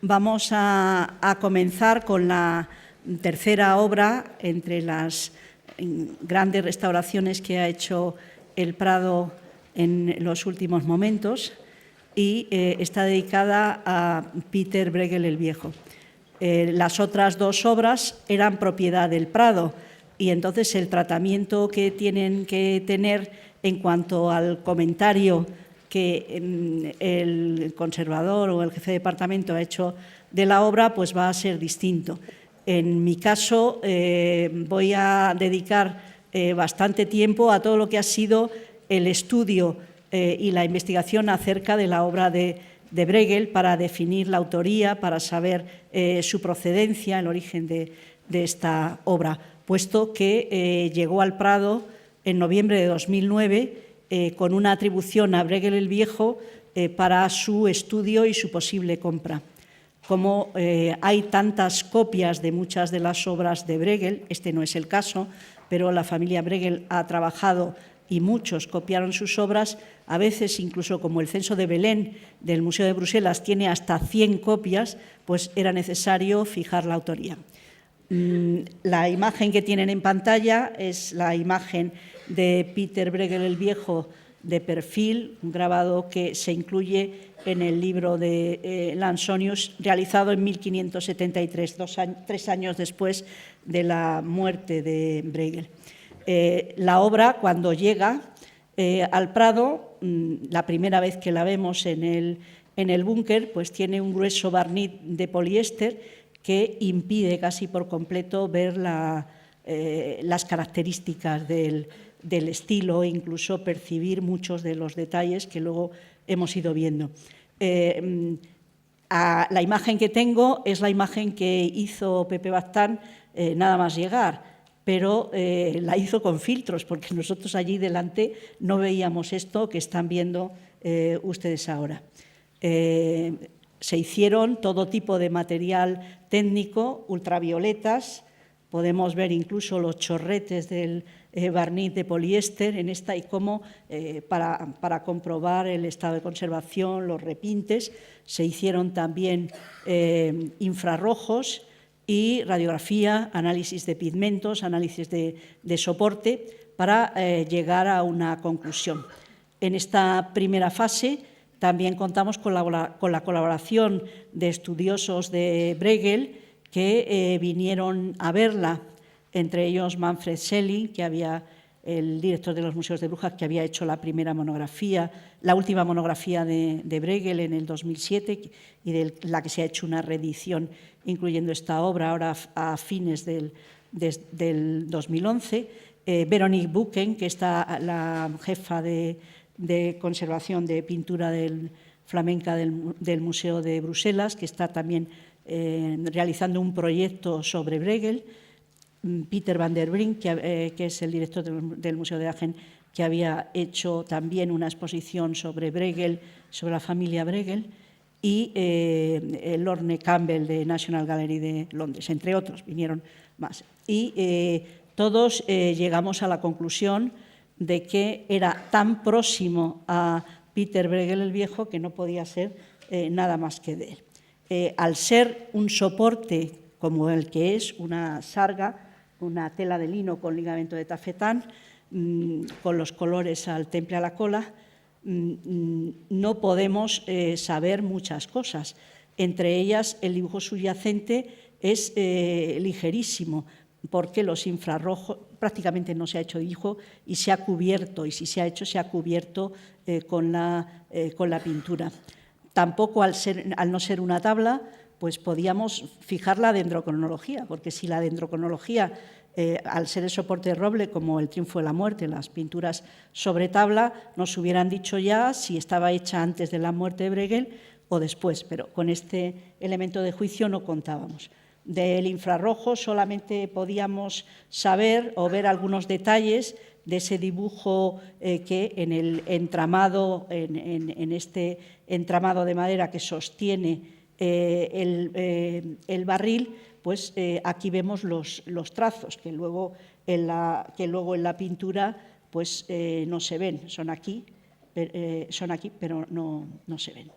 Vamos a comenzar con la tercera obra entre las grandes restauraciones que ha hecho el Prado en los últimos momentos y está dedicada a Peter Bruegel el Viejo. Las otras dos obras eran propiedad del Prado y entonces el tratamiento que tienen que tener en cuanto al comentario que el conservador o el jefe de departamento ha hecho de la obra, pues va a ser distinto. En mi caso, voy a dedicar bastante tiempo a todo lo que ha sido el estudio y la investigación acerca de la obra de Bruegel para definir la autoría, para saber su procedencia, el origen de esta obra, puesto que llegó al Prado en noviembre de 2009 con una atribución a Bruegel el Viejo para su estudio y su posible compra. Como hay tantas copias de muchas de las obras de Bruegel, este no es el caso, pero la familia Bruegel ha trabajado y muchos copiaron sus obras, a veces incluso como el censo de Belén del Museo de Bruselas tiene hasta 100 copias, pues era necesario fijar la autoría. La imagen que tienen en pantalla es la imagen de Peter Bruegel el Viejo de perfil, un grabado que se incluye en el libro de Lansonius, realizado en 1573, 3 años después de la muerte de Bruegel. La obra, cuando llega al Prado, la primera vez que la vemos en el búnker, pues tiene un grueso barniz de poliéster que impide casi por completo ver las características del estilo e incluso percibir muchos de los detalles que luego hemos ido viendo. La imagen que tengo es la imagen que hizo Pepe Baztán nada más llegar, pero la hizo con filtros, porque nosotros allí delante no veíamos esto que están viendo ustedes ahora. Se hicieron todo tipo de material técnico, ultravioletas, podemos ver incluso los chorretes del barniz de poliéster en esta y cómo para comprobar el estado de conservación, los repintes, se hicieron también infrarrojos y radiografía, análisis de pigmentos, análisis de soporte para llegar a una conclusión. En esta primera fase también contamos con la colaboración de estudiosos de Bruegel que vinieron a verla, entre ellos Manfred Selling, el director de los Museos de Brujas, que había hecho la primera monografía, la última monografía de Bruegel en el 2007 y de la que se ha hecho una reedición incluyendo esta obra ahora a fines del 2011. Veronique Buchen, que está la jefa de conservación de pintura flamenca del Museo de Bruselas, que está también realizando un proyecto sobre Bruegel. Peter van der Brink, que es el director del Museo de Agen, que había hecho también una exposición sobre Bruegel, sobre la familia Bruegel, y Lorne Campbell de National Gallery de Londres, entre otros, vinieron más. Y todos llegamos a la conclusión de que era tan próximo a Peter Bruegel el Viejo que no podía ser nada más que de él. Al ser un soporte como el que es una sarga, una tela de lino con ligamento de tafetán, con los colores al temple a la cola, no podemos saber muchas cosas. Entre ellas, el dibujo subyacente es ligerísimo, porque los infrarrojos prácticamente no se ha hecho dibujo y se ha cubierto, y si se ha hecho, se ha cubierto con la pintura. Tampoco, al no ser una tabla, pues podíamos fijar la dendrocronología, porque si la dendrocronología, al ser el soporte de roble, como el Triunfo de la Muerte, las pinturas sobre tabla, nos hubieran dicho ya si estaba hecha antes de la muerte de Bruegel o después, pero con este elemento de juicio no contábamos. Del infrarrojo solamente podíamos saber o ver algunos detalles de ese dibujo que en el entramado, en este entramado de madera que sostiene el barril, pues aquí vemos los trazos que luego en la pintura pues no se ven, son aquí, pero no se ven.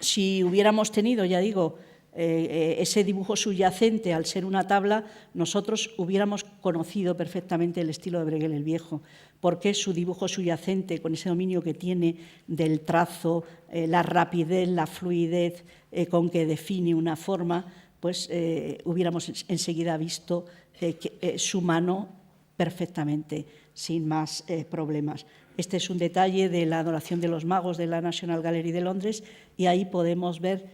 Si hubiéramos tenido, ya digo, ese dibujo subyacente al ser una tabla, nosotros hubiéramos conocido perfectamente el estilo de Bruegel el Viejo, porque su dibujo subyacente, con ese dominio que tiene del trazo, la rapidez, la fluidez con que define una forma, pues hubiéramos enseguida visto su mano perfectamente, sin más problemas. Este es un detalle de la Adoración de los Magos de la National Gallery de Londres, y ahí podemos ver,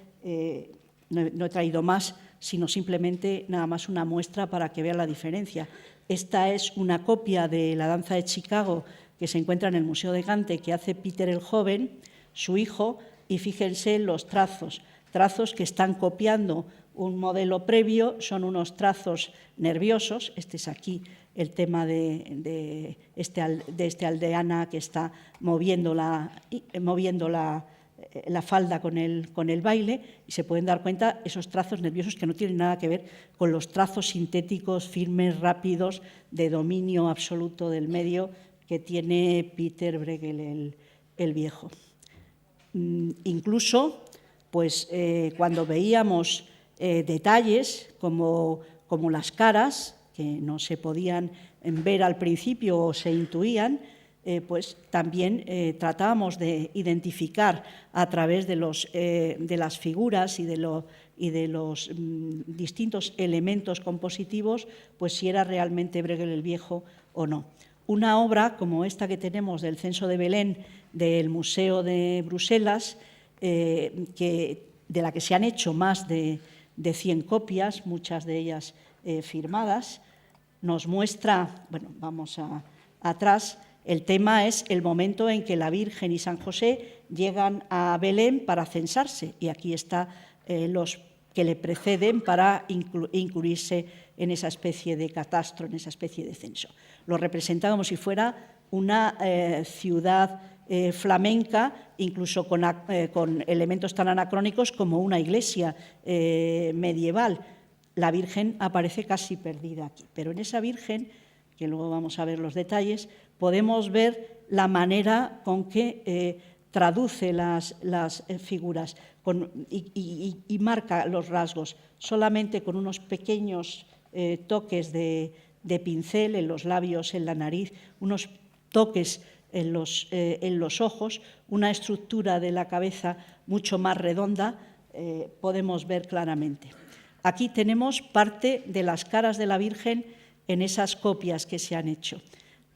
no he traído más, sino simplemente nada más una muestra para que vean la diferencia. Esta es una copia de la danza de Chicago que se encuentra en el Museo de Gante, que hace Peter el Joven, su hijo, y fíjense los trazos que están copiando un modelo previo, son unos trazos nerviosos. Este es aquí el tema de este aldeana que está moviendo la falda con el baile, y se pueden dar cuenta esos trazos nerviosos que no tienen nada que ver con los trazos sintéticos, firmes, rápidos, de dominio absoluto del medio que tiene Peter Bruegel el Viejo. Incluso, pues, cuando veíamos detalles como las caras, que no se podían ver al principio o se intuían, pues también tratábamos de identificar a través de las figuras y de los distintos elementos compositivos, pues si era realmente Bruegel el Viejo o no. Una obra como esta que tenemos del Censo de Belén del Museo de Bruselas, de la que se han hecho más de 100 copias, muchas de ellas firmadas, nos muestra, bueno, vamos atrás, el tema es el momento en que la Virgen y San José llegan a Belén para censarse, y aquí están los que le preceden para incluirse en esa especie de catastro, en esa especie de censo. Lo representa como si fuera una ciudad flamenca, incluso con elementos tan anacrónicos como una iglesia medieval. La Virgen aparece casi perdida aquí, pero en esa Virgen, que luego vamos a ver los detalles, podemos ver la manera con que traduce las figuras y marca los rasgos, solamente con unos pequeños toques de pincel en los labios, en la nariz, unos toques en los ojos, una estructura de la cabeza mucho más redonda, podemos ver claramente. Aquí tenemos parte de las caras de la Virgen en esas copias que se han hecho.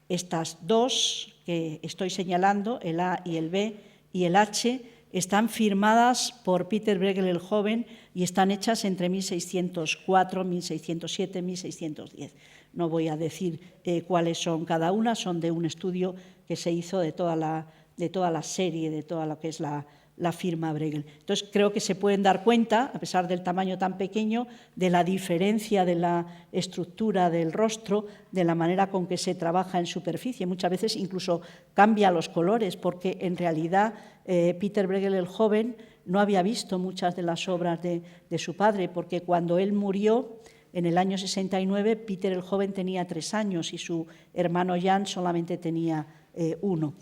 Estas dos que estoy señalando, el A y el B y el H, están firmadas por Peter Bruegel el Joven y están hechas entre 1604, 1607, 1610. No voy a decir cuáles son cada una, son de un estudio que se hizo de toda la serie, de toda lo que es la firma Bruegel. Entonces, creo que se pueden dar cuenta, a pesar del tamaño tan pequeño, de la diferencia de la estructura del rostro, de la manera con que se trabaja en superficie. Muchas veces incluso cambia los colores, porque en realidad Peter Bruegel el Joven no había visto muchas de las obras de su padre, porque cuando él murió, en el año 69, Peter el Joven tenía 3 años y su hermano Jan solamente tenía 1.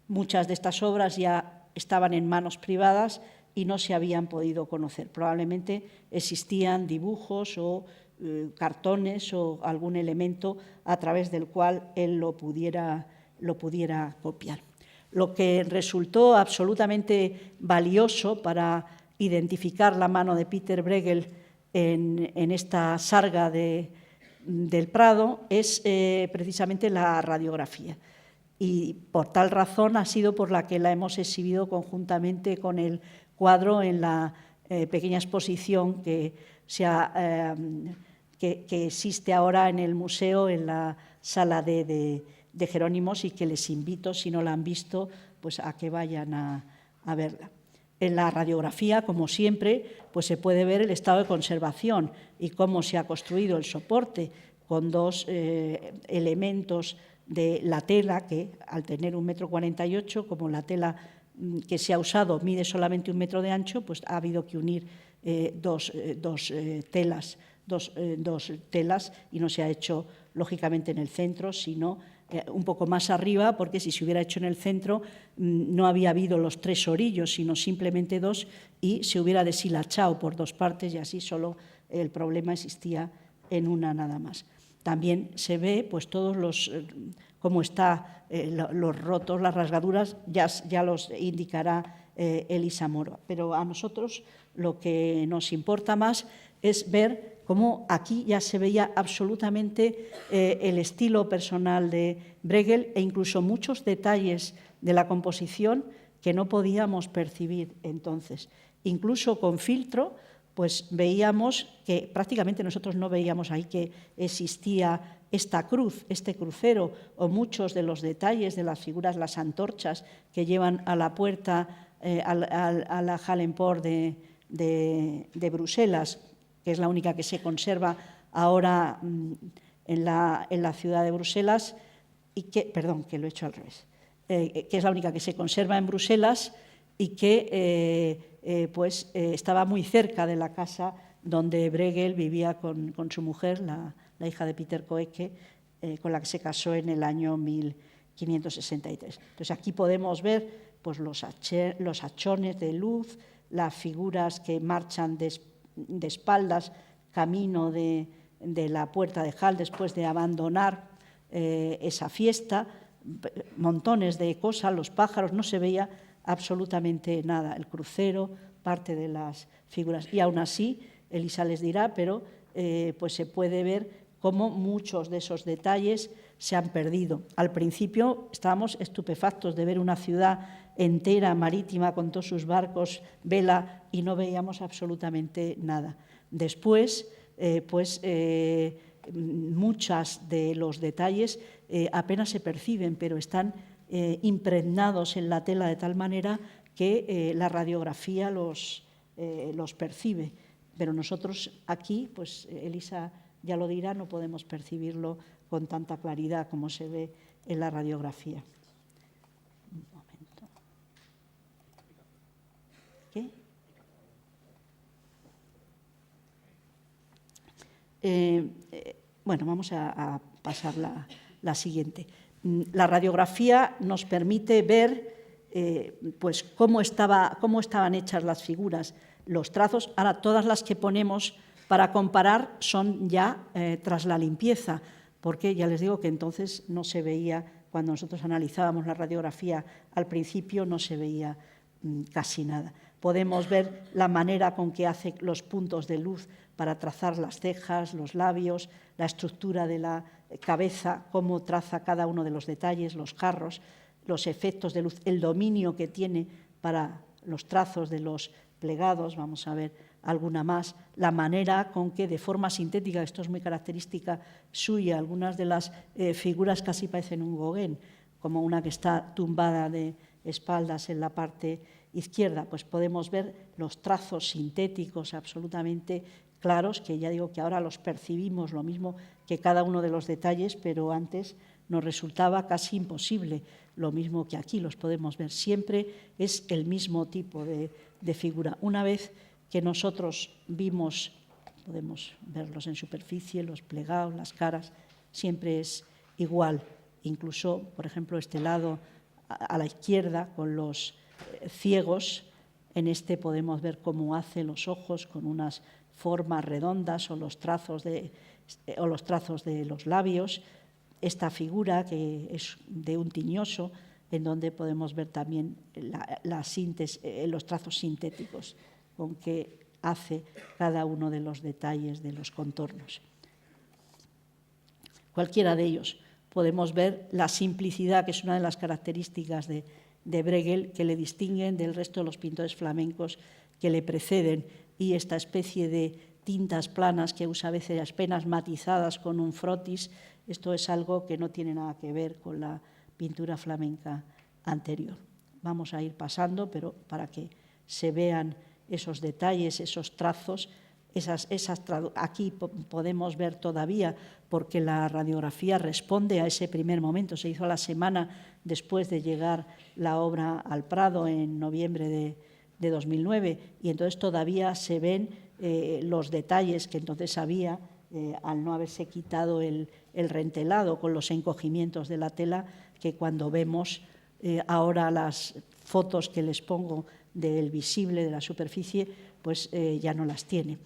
Muchas de estas obras ya estaban en manos privadas y no se habían podido conocer. Probablemente existían dibujos o cartones o algún elemento a través del cual él lo pudiera copiar. Lo que resultó absolutamente valioso para identificar la mano de Peter Bruegel en esta sarga del Prado es precisamente la radiografía. Y por tal razón ha sido por la que la hemos exhibido conjuntamente con el cuadro en la pequeña exposición que existe ahora en el museo, en la sala de Jerónimos, y que les invito, si no la han visto, pues a que vayan a verla. En la radiografía, como siempre, pues se puede ver el estado de conservación y cómo se ha construido el soporte con 2 elementos de la tela, que al tener 1,48 m, como la tela que se ha usado mide solamente 1 metro de ancho, pues ha habido que unir dos telas y no se ha hecho lógicamente en el centro, sino un poco más arriba, porque si se hubiera hecho en el centro no había habido los 3 orillos, sino simplemente 2, y se hubiera deshilachado por 2 partes y así solo el problema existía en una nada más. También se ve pues todos los cómo están los rotos, las rasgaduras, ya los indicará Elisa Moro. Pero a nosotros lo que nos importa más es ver cómo aquí ya se veía absolutamente el estilo personal de Bruegel e incluso muchos detalles de la composición que no podíamos percibir entonces. Incluso con filtro, pues veíamos que prácticamente nosotros no veíamos ahí que existía esta cruz, este crucero, o muchos de los detalles de las figuras, las antorchas que llevan a la puerta, a la Hallenpoort de Bruselas, que es la única que se conserva ahora en la ciudad de Bruselas, y que, perdón, que lo he hecho al revés, que es la única que se conserva en Bruselas y que estaba muy cerca de la casa donde Bruegel vivía con su mujer, la hija de Peter Koecke, con la que se casó en el año 1563. Entonces aquí podemos ver pues, los hachones de luz, las figuras que marchan de espaldas camino de la puerta de Hall después de abandonar esa fiesta, montones de cosas, los pájaros, no se veía absolutamente nada, el crucero, parte de las figuras. Y aún así, Elisa les dirá, pero pues se puede ver cómo muchos de esos detalles se han perdido. Al principio estábamos estupefactos de ver una ciudad entera marítima con todos sus barcos, vela, y no veíamos absolutamente nada. Después, muchos de los detalles apenas se perciben, pero están impregnados en la tela de tal manera que la radiografía los percibe. Pero nosotros aquí, pues Elisa ya lo dirá, no podemos percibirlo con tanta claridad como se ve en la radiografía. Un momento. ¿Qué? Bueno, vamos a pasar la siguiente. La radiografía nos permite ver pues cómo estaban hechas las figuras, los trazos. Ahora, todas las que ponemos para comparar son ya tras la limpieza, porque ya les digo que entonces no se veía, cuando nosotros analizábamos la radiografía al principio, no se veía casi nada. Podemos ver la manera con que hace los puntos de luz para trazar las cejas, los labios, la estructura de la cabeza, cómo traza cada uno de los detalles, los jarros, los efectos de luz, el dominio que tiene para los trazos de los plegados, vamos a ver alguna más, la manera con que de forma sintética, esto es muy característica suya, algunas de las figuras casi parecen un Gauguin, como una que está tumbada de espaldas en la parte izquierda, pues podemos ver los trazos sintéticos absolutamente claros, que ya digo que ahora los percibimos lo mismo que cada uno de los detalles, pero antes nos resultaba casi imposible, lo mismo que aquí los podemos ver. Siempre es el mismo tipo de figura. Una vez que nosotros vimos, podemos verlos en superficie, los plegados, las caras, siempre es igual. Incluso, por ejemplo, este lado a la izquierda con los ciegos, en este podemos ver cómo hace los ojos con unas formas redondas o los trazos de los labios. Esta figura que es de un tiñoso, en donde podemos ver también los trazos sintéticos con que hace cada uno de los detalles de los contornos. Cualquiera de ellos. Podemos ver la simplicidad, que es una de las características de Bruegel, que le distinguen del resto de los pintores flamencos que le preceden, y esta especie de tintas planas que usa a veces apenas matizadas con un frotis. Esto es algo que no tiene nada que ver con la pintura flamenca anterior. Vamos a ir pasando, pero para que se vean esos detalles, esos trazos, aquí podemos ver todavía, porque la radiografía responde a ese primer momento. Se hizo a la semana después de llegar la obra al Prado en noviembre de 2009, y entonces todavía se ven los detalles que entonces había al no haberse quitado el rentelado con los encogimientos de la tela, que cuando vemos ahora las fotos que les pongo del visible, de la superficie, pues ya no las tiene.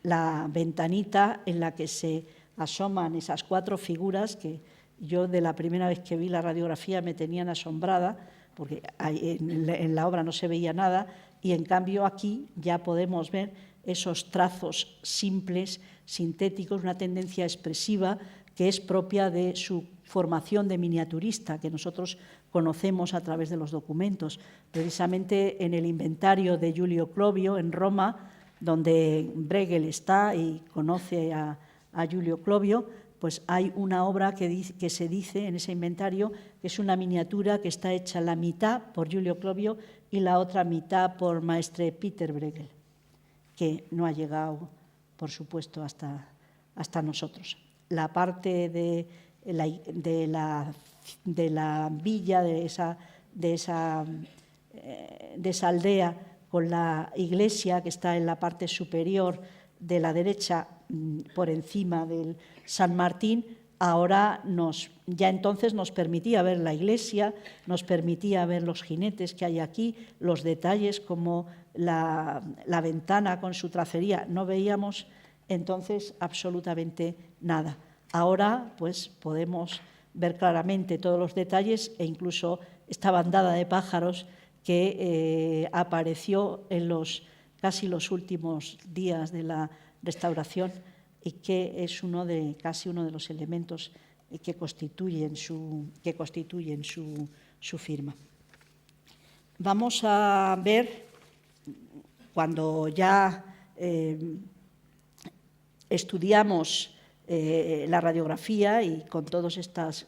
La ventanita en la que se asoman esas 4 figuras, que yo de la primera vez que vi la radiografía me tenían asombrada, porque en la obra no se veía nada, y en cambio aquí ya podemos ver esos trazos simples, sintéticos, una tendencia expresiva que es propia de su formación de miniaturista, que nosotros conocemos a través de los documentos. Precisamente en el inventario de Giulio Clovio, en Roma, donde Bruegel está y conoce a Giulio Clovio, pues hay una obra que se dice en ese inventario que es una miniatura que está hecha la mitad por Giulio Clovio y la otra mitad por Maestre Peter Bruegel, que no ha llegado, por supuesto, hasta nosotros. La parte de la villa, de esa aldea con la iglesia que está en la parte superior de la derecha, por encima del San Martín, ahora ya entonces nos permitía ver la iglesia, nos permitía ver los jinetes que hay aquí, los detalles como la ventana con su tracería. No veíamos entonces absolutamente nada. Ahora pues podemos ver claramente todos los detalles e incluso esta bandada de pájaros que apareció en casi los últimos días de la restauración y que es casi uno de los elementos que constituyen su firma. Vamos a ver, cuando ya estudiamos la radiografía y con todos estos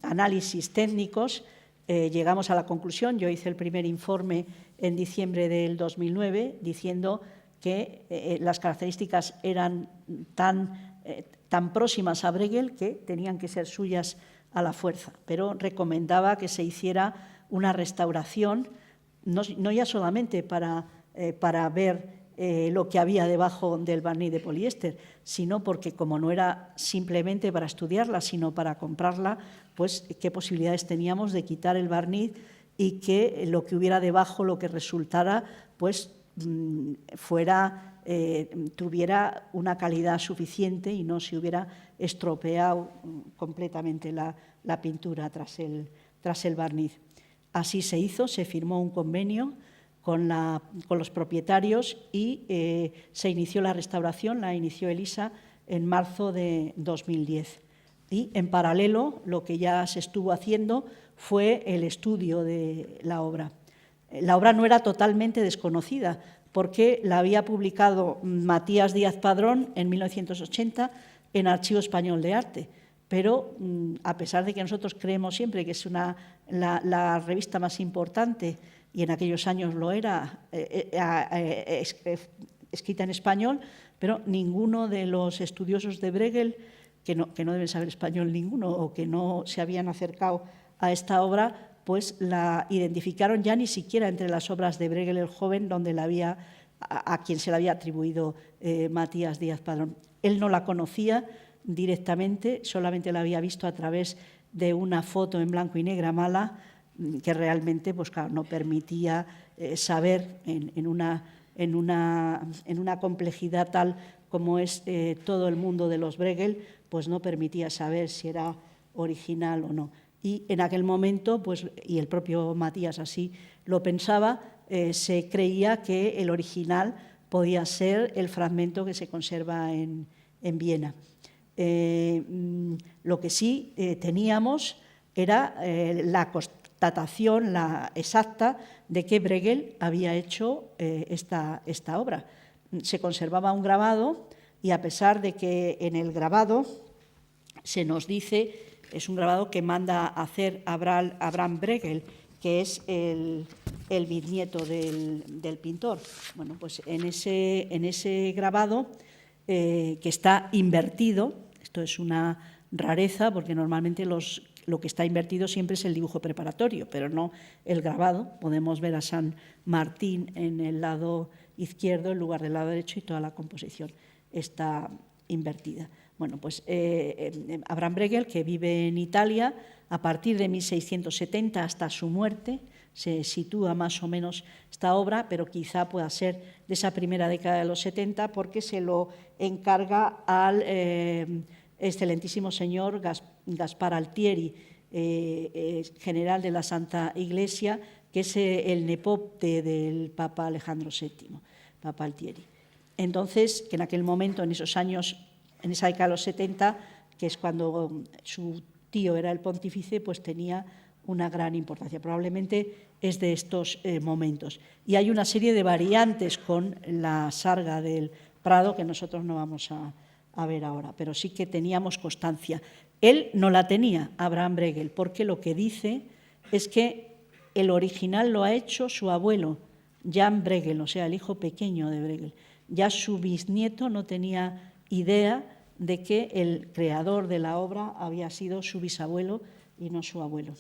análisis técnicos, llegamos a la conclusión. Yo hice el primer informe en diciembre del 2009 diciendo que las características eran tan próximas a Bruegel que tenían que ser suyas a la fuerza, pero recomendaba que se hiciera una restauración, no ya solamente para ver lo que había debajo del barniz de poliéster, sino porque como no era simplemente para estudiarla, sino para comprarla, pues qué posibilidades teníamos de quitar el barniz y que lo que hubiera debajo, lo que resultara, pues tuviera una calidad suficiente y no se hubiera estropeado completamente la pintura tras el barniz. Así se hizo, se firmó un convenio con los propietarios y se inició la restauración, la inició Elisa en marzo de 2010. Y en paralelo lo que ya se estuvo haciendo fue el estudio de la obra. La obra no era totalmente desconocida porque la había publicado Matías Díaz Padrón en 1980 en Archivo Español de Arte, pero a pesar de que nosotros creemos siempre que es la revista más importante, y en aquellos años lo era, escrita en español, pero ninguno de los estudiosos de Bruegel, que no deben saber español ninguno o que no se habían acercado a esta obra, pues la identificaron ya ni siquiera entre las obras de Bruegel el Joven, a quien se le había atribuido Matías Díaz Padrón. Él no la conocía directamente, solamente la había visto a través de una foto en blanco y negra mala, que realmente pues, claro, no permitía saber en una complejidad tal como es todo el mundo de los Bruegel, pues no permitía saber si era original o no. Y en aquel momento, pues, y el propio Matías así lo pensaba, se creía que el original podía ser el fragmento que se conserva en Viena. Lo que sí teníamos era la constatación exacta de que Bruegel había hecho esta obra. Se conservaba un grabado y a pesar de que en el grabado se nos dice, es un grabado que manda a hacer Abraham Bruegel, que es el bisnieto del pintor. Bueno, pues en ese grabado que está invertido, esto es una rareza porque normalmente los lo que está invertido siempre es el dibujo preparatorio, pero no el grabado. Podemos ver a San Martín en el lado izquierdo en lugar del lado derecho y toda la composición está invertida. Bueno, pues Abraham Bruegel, que vive en Italia, a partir de 1670 hasta su muerte, se sitúa más o menos esta obra, pero quizá pueda ser de esa primera década de los 70 porque se lo encarga al excelentísimo señor Gaspar Altieri, general de la Santa Iglesia, que es el nepote del Papa Alejandro VII, Papa Altieri. Entonces, que en aquel momento, en esos años, en esa década de los 70, que es cuando su tío era el pontífice, pues tenía una gran importancia. Probablemente es de estos momentos. Y hay una serie de variantes con la sarga del Prado que nosotros no vamos a ver ahora, pero sí que teníamos constancia. Él no la tenía, Abraham Bruegel, porque lo que dice es que el original lo ha hecho su abuelo, Jan Bruegel, o sea, el hijo pequeño de Bruegel. Ya su bisnieto no tenía idea de que el creador de la obra había sido su bisabuelo y no su abuelo.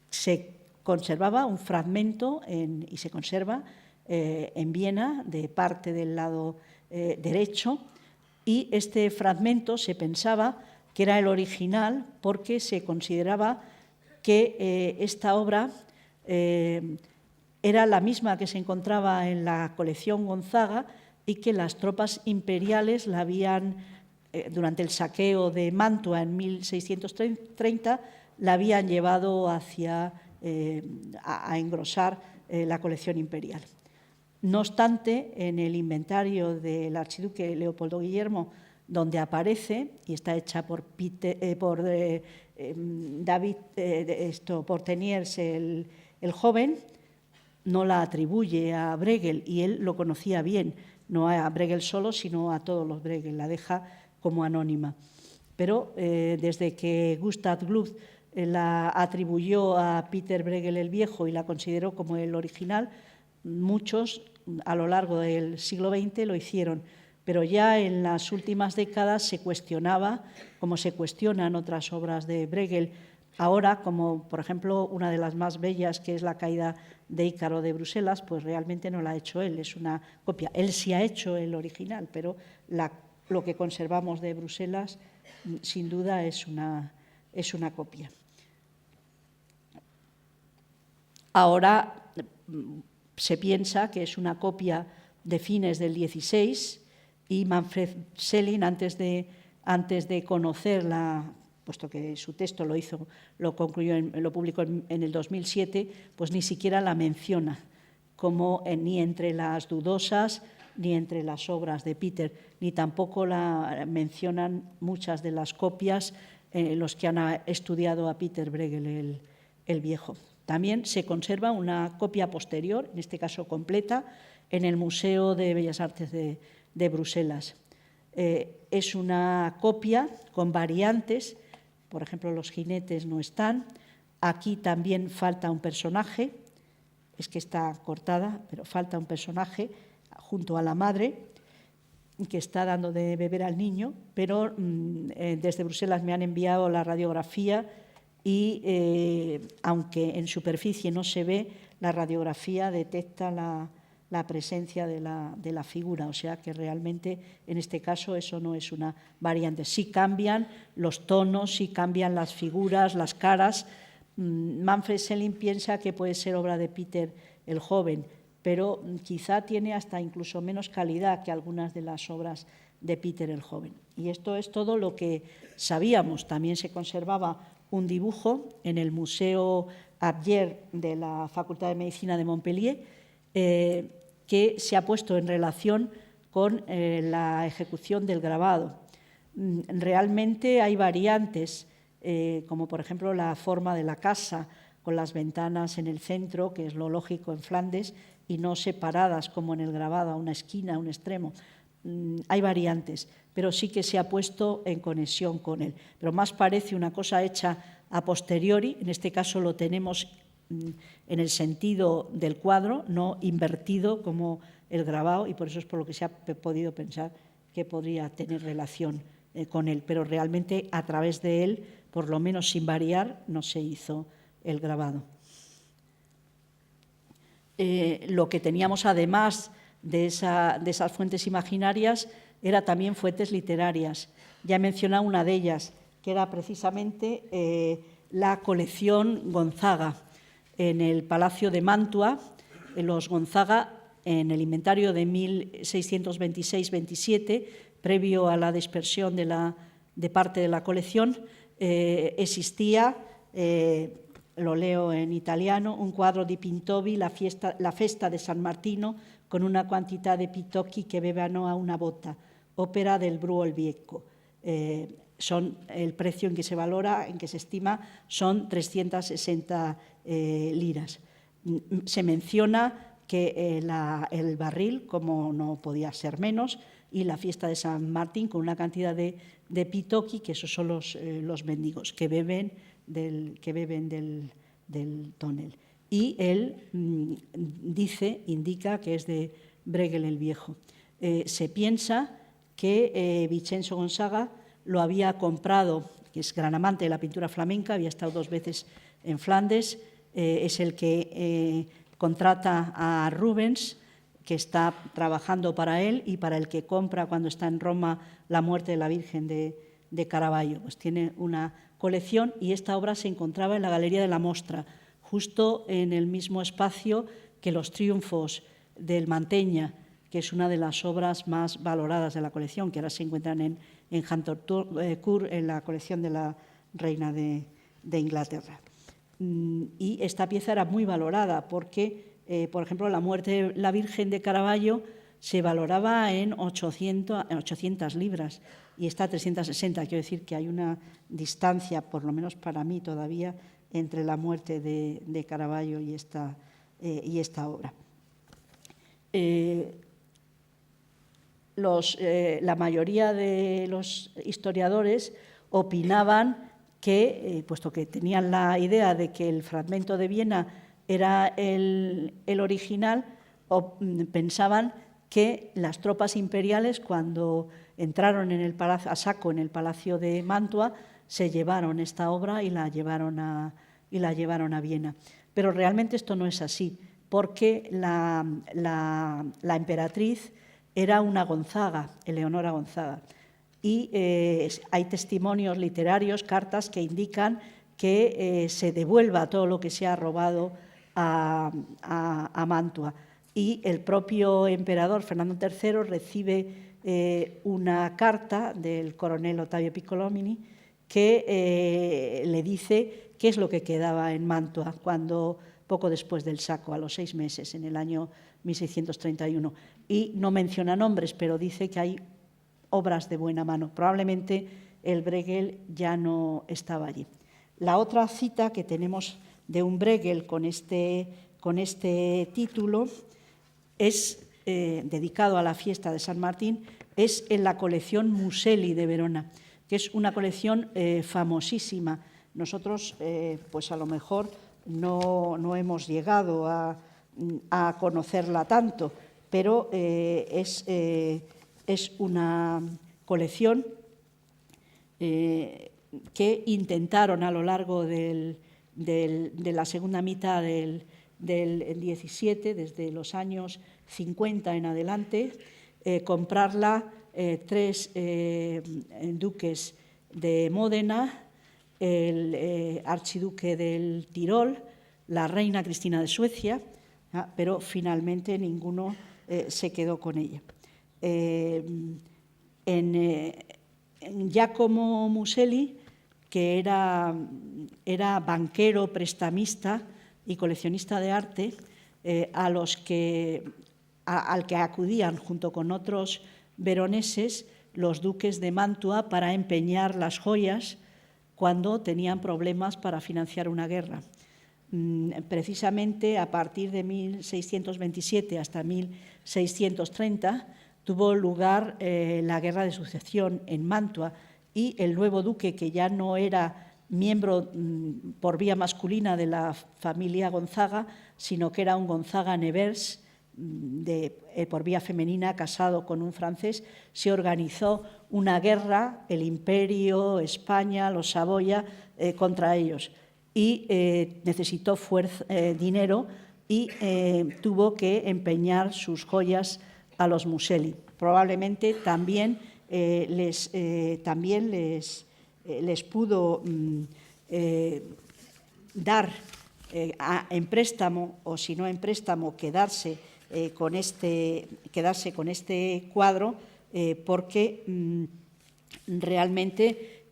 Se conservaba un fragmento y se conserva en Viena de parte del lado derecho, y este fragmento se pensaba que era el original porque se consideraba que esta obra era la misma que se encontraba en la colección Gonzaga y que las tropas imperiales la habían, durante el saqueo de Mantua en 1630, la habían llevado hacia a engrosar la colección imperial. No obstante, en el inventario del archiduque Leopoldo Guillermo, donde aparece, y está hecha por David Porteniers el joven, no la atribuye a Bruegel, y él lo conocía bien, no a Bruegel solo, sino a todos los Bruegel, la deja como anónima. Pero desde que Gustav Gluck la atribuyó a Peter Bruegel el Viejo y la consideró como el original, muchos a lo largo del siglo XX lo hicieron, pero ya en las últimas décadas se cuestionaba, como se cuestionan otras obras de Bruegel, ahora, como por ejemplo una de las más bellas, que es La caída de Ícaro de Bruselas, pues realmente no la ha hecho él, es una copia. Él sí ha hecho el original, pero lo que conservamos de Bruselas sin duda es una copia. Ahora se piensa que es una copia de fines del XVI y Manfred Selling, antes de conocerla, puesto que su texto lo publicó en el 2007, pues ni siquiera la menciona como ni entre las dudosas ni entre las obras de Peter, ni tampoco la mencionan muchas de las copias los que han estudiado a Peter Bruegel el Viejo. También se conserva una copia posterior, en este caso completa, en el Museo de Bellas Artes de Bruselas. Es una copia con variantes, por ejemplo, los jinetes no están. Aquí también falta un personaje, es que está cortada, pero falta un personaje junto a la madre que está dando de beber al niño, pero desde Bruselas me han enviado la radiografía y aunque en superficie no se ve, la radiografía detecta la presencia de la figura, o sea que realmente en este caso eso no es una variante. Sí cambian los tonos, sí cambian las figuras, las caras. Manfred Selling piensa que puede ser obra de Peter el Joven, pero quizá tiene hasta incluso menos calidad que algunas de las obras de Peter el Joven. Y esto es todo lo que sabíamos. También se conservaba un dibujo en el Museo Abier de la Facultad de Medicina de Montpellier, que se ha puesto en relación con la ejecución del grabado. Realmente hay variantes, como por ejemplo la forma de la casa, con las ventanas en el centro, que es lo lógico en Flandes, y no separadas como en el grabado, a una esquina, a un extremo. Hay variantes, pero sí que se ha puesto en conexión con él. Pero más parece una cosa hecha a posteriori, en este caso lo tenemos en el sentido del cuadro, no invertido como el grabado, y por eso es por lo que se ha podido pensar que podría tener relación con él, pero realmente a través de él, por lo menos sin variar, no se hizo el grabado. Lo que teníamos además de esas fuentes imaginarias era también fuentes literarias. Ya he mencionado una de ellas, que era precisamente la colección Gonzaga. En el Palacio de Mantua, los Gonzaga, en el inventario de 1626-27, previo a la dispersión de parte de la colección, existía, lo leo en italiano, un quadro di Pintovi, la festa de San Martino, con una quantità di pitocchi che bevano a una botta, ópera del Bruo el Vieco. El precio en que se valora, en que se estima, son 360 liras. Se menciona que el barril, como no podía ser menos, y la fiesta de San Martín con una cantidad de pitocchi, que esos son los mendigos que beben del tonel. Y él indica que es de Brueghel el Viejo. Se piensa que Vincenzo Gonzaga lo había comprado, que es gran amante de la pintura flamenca, había estado 2 veces en Flandes, es el que contrata a Rubens, que está trabajando para él, y para el que compra cuando está en Roma La muerte de la Virgen de Caravaggio. Pues tiene una colección y esta obra se encontraba en la Galería de la Mostra, justo en el mismo espacio que los triunfos del Mantegna, que es una de las obras más valoradas de la colección, que ahora se encuentran en Hampton en la colección de la reina de Inglaterra. Y esta pieza era muy valorada porque, por ejemplo, La muerte de la Virgen de Caravaggio se valoraba en 800 libras y está a 360. Quiero decir que hay una distancia, por lo menos para mí todavía, entre la muerte de Caravaggio y esta obra. La mayoría de los historiadores opinaban que, puesto que tenían la idea de que el fragmento de Viena era el original, pensaban que las tropas imperiales, cuando entraron a saco en el Palacio de Mantua, se llevaron esta obra y la llevaron a Viena. Pero realmente esto no es así, porque la emperatriz era una Gonzaga, Eleonora Gonzaga, y hay testimonios literarios, cartas que indican que se devuelva todo lo que se ha robado a Mantua. Y el propio emperador Fernando III recibe una carta del coronel Ottavio Piccolomini que le dice qué es lo que quedaba en Mantua poco después del saco, a los 6 meses, en el año 1631. Y no menciona nombres, pero dice que hay obras de buena mano. Probablemente el Brueghel ya no estaba allí. La otra cita que tenemos de un Brueghel con este título es dedicado a la fiesta de San Martín, es en la colección Muselli de Verona, que es una colección famosísima. Nosotros, pues a lo mejor no hemos llegado a conocerla tanto, pero es una colección que intentaron a lo largo de la segunda mitad del 17, desde los años 50 en adelante, comprarla 3 duques de Módena, el archiduque del Tirol, la reina Cristina de Suecia, pero finalmente ninguno se quedó con ella. Giacomo Muselli, que era banquero, prestamista y coleccionista de arte, al que acudían junto con otros veroneses los duques de Mantua para empeñar las joyas cuando tenían problemas para financiar una guerra. Precisamente a partir de 1627 hasta 1630 tuvo lugar la Guerra de Sucesión en Mantua y el nuevo duque, que ya no era miembro por vía masculina de la familia Gonzaga, sino que era un Gonzaga-Nevers por vía femenina, casado con un francés, se organizó una guerra, el Imperio, España, los Saboya, contra ellos. Y necesitó dinero y tuvo que empeñar sus joyas a los Museli. Probablemente también les pudo dar en préstamo, o si no en préstamo, quedarse con este cuadro, porque realmente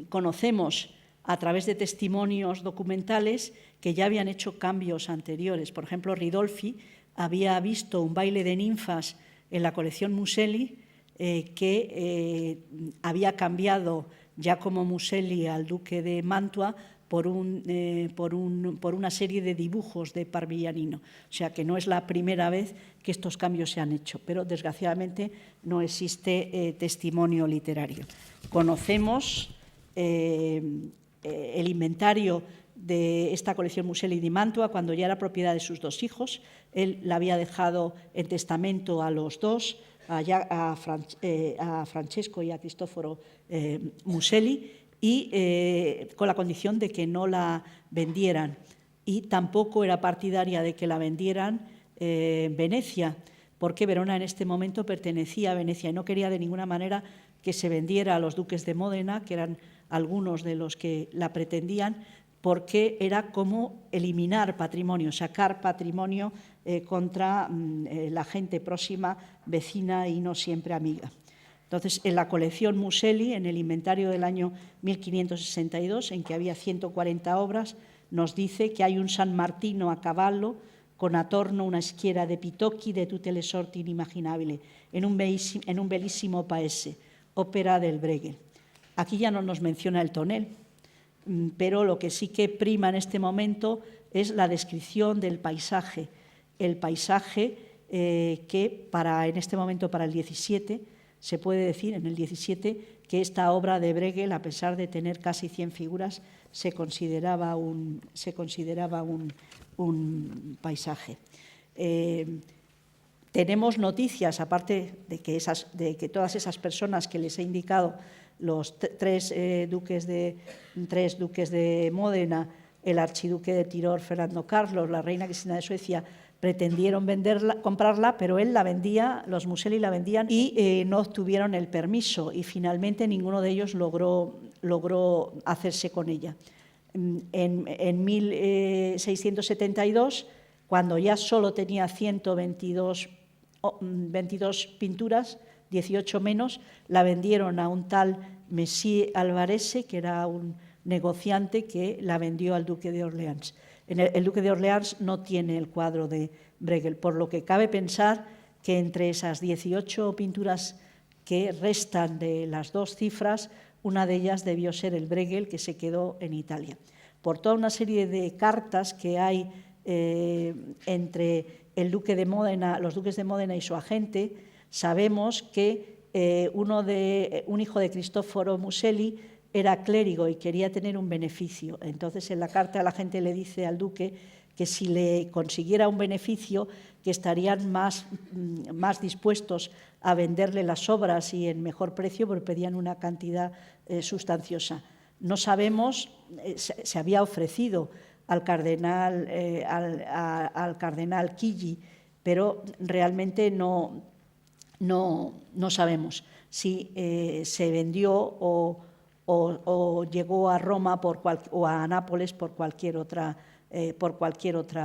conocemos a través de testimonios documentales que ya habían hecho cambios anteriores. Por ejemplo, Ridolfi había visto un baile de ninfas en la colección Museli que había cambiado ya como Museli al duque de Mantua por una serie de dibujos de Parmigianino. O sea que no es la primera vez que estos cambios se han hecho, pero desgraciadamente no existe testimonio literario. Conocemos el inventario de esta colección Museli di Mantua cuando ya era propiedad de sus dos hijos. Él la había dejado en testamento a los dos, a Francesco y a Cristoforo Museli, y con la condición de que no la vendieran. Y tampoco era partidaria de que la vendieran Venecia, porque Verona en este momento pertenecía a Venecia y no quería de ninguna manera que se vendiera a los duques de Módena, que eran algunos de los que la pretendían, porque era como eliminar patrimonio, sacar patrimonio contra la gente próxima, vecina y no siempre amiga. Entonces, en la colección Museli, en el inventario del año 1562, en que había 140 obras, nos dice que hay un San Martino a cavallo con attorno una schiera de pitocchi de tutte le sorti inimmaginabili, en un bellissimo paese, ópera del Bruegel. Aquí ya no nos menciona el tonel, pero lo que sí que prima en este momento es la descripción del paisaje. El paisaje que en este momento para el 17, se puede decir en el 17 que esta obra de Bruegel, a pesar de tener casi 100 figuras, se consideraba un paisaje. Tenemos noticias, aparte de que todas esas personas que les he indicado, los tres duques de Módena, el archiduque de Tirol, Fernando Carlos, la reina Cristina de Suecia, pretendieron comprarla, pero él la vendía, los Museli la vendían y no obtuvieron el permiso, y finalmente ninguno de ellos logró hacerse con ella. En 1672, cuando ya solo tenía 122 pinturas, 18 menos, la vendieron a un tal Messier Alvarese, que era un negociante que la vendió al duque de Orleans. El duque de Orleans no tiene el cuadro de Bruegel, por lo que cabe pensar que entre esas 18 pinturas que restan de las dos cifras, una de ellas debió ser el Bruegel, que se quedó en Italia. Por toda una serie de cartas que hay entre el duque de Módena, los duques de Módena y su agente, sabemos que un hijo de Cristoforo Museli era clérigo y quería tener un beneficio. Entonces, en la carta la gente le dice al duque que si le consiguiera un beneficio, que estarían más dispuestos a venderle las obras y en mejor precio, porque pedían una cantidad sustanciosa. No sabemos, se había ofrecido al cardenal Chigi, pero realmente no sabemos si se vendió o llegó a Roma o a Nápoles por cualquier otra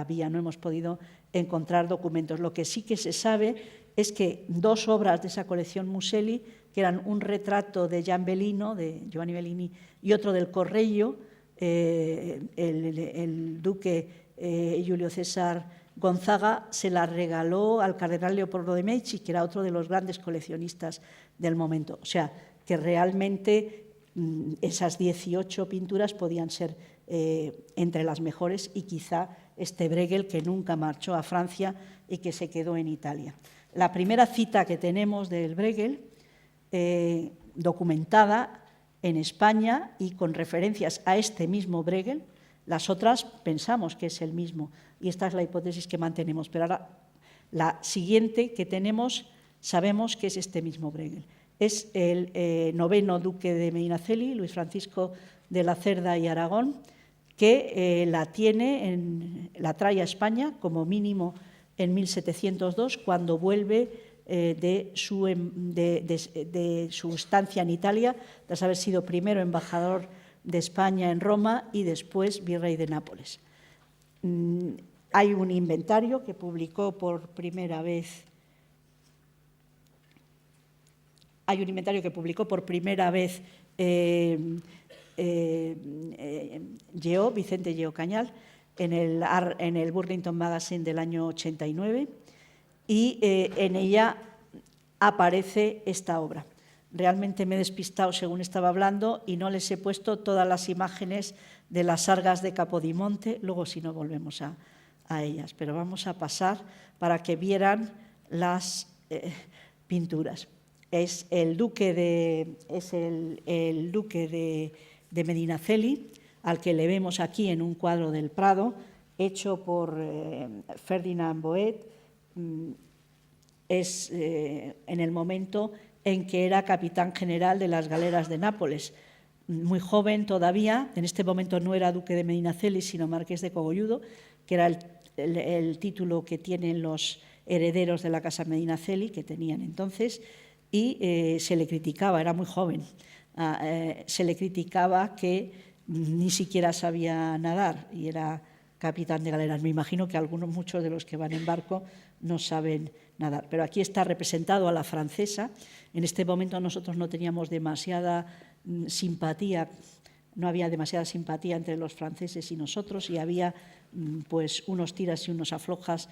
vía. No hemos podido encontrar documentos. Lo que sí que se sabe es que dos obras de esa colección Museli, que eran un retrato de Giovanni Bellini, y otro del Correggio, el duque Julio César Gonzaga se la regaló al cardenal Leopoldo de Medici, que era otro de los grandes coleccionistas del momento. O sea, que realmente esas 18 pinturas podían ser entre las mejores, y quizá este Bruegel, que nunca marchó a Francia y que se quedó en Italia. La primera cita que tenemos del Bruegel, documentada en España y con referencias a este mismo Bruegel, Las otras pensamos que es el mismo y esta es la hipótesis que mantenemos. Pero ahora la siguiente que tenemos sabemos que es este mismo Bruegel. Es el noveno duque de Medinaceli, Luis Francisco de la Cerda y Aragón, que la trae a España como mínimo en 1702, cuando vuelve de su estancia en Italia, tras haber sido primero embajador de España en Roma y después virrey de Nápoles. Hay un inventario que publicó por primera vez Vicente Lleó Cañal en el Burlington Magazine del año 89 y en ella aparece esta obra. Realmente me he despistado según estaba hablando y no les he puesto todas las imágenes de las sargas de Capodimonte, luego si no volvemos a ellas, pero vamos a pasar para que vieran las pinturas. Es el duque de Medinaceli, al que le vemos aquí en un cuadro del Prado, hecho por Ferdinand Boet, en el momento en que era capitán general de las galeras de Nápoles. Muy joven todavía, en este momento no era duque de Medinaceli, sino marqués de Cogolludo, que era el título que tienen los herederos de la casa Medinaceli, que tenían entonces, y se le criticaba, era muy joven, se le criticaba que ni siquiera sabía nadar y era capitán de galeras. Me imagino que muchos de los que van en barco no saben nadar, pero aquí está representado a la francesa. En este momento nosotros no teníamos demasiada simpatía, no había demasiada simpatía entre los franceses y nosotros, y había pues unos tiras y unos aflojas,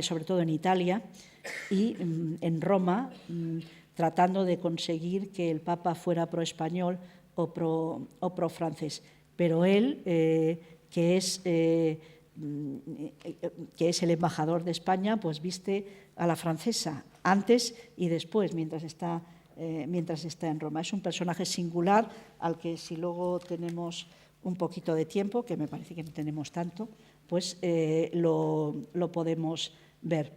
sobre todo en Italia y en Roma, tratando de conseguir que el Papa fuera pro-español o pro-francés. Pero él, que es el embajador de España, pues viste a la francesa antes y después, mientras está en Roma. Es un personaje singular al que, si luego tenemos un poquito de tiempo, que me parece que no tenemos tanto, pues lo podemos ver.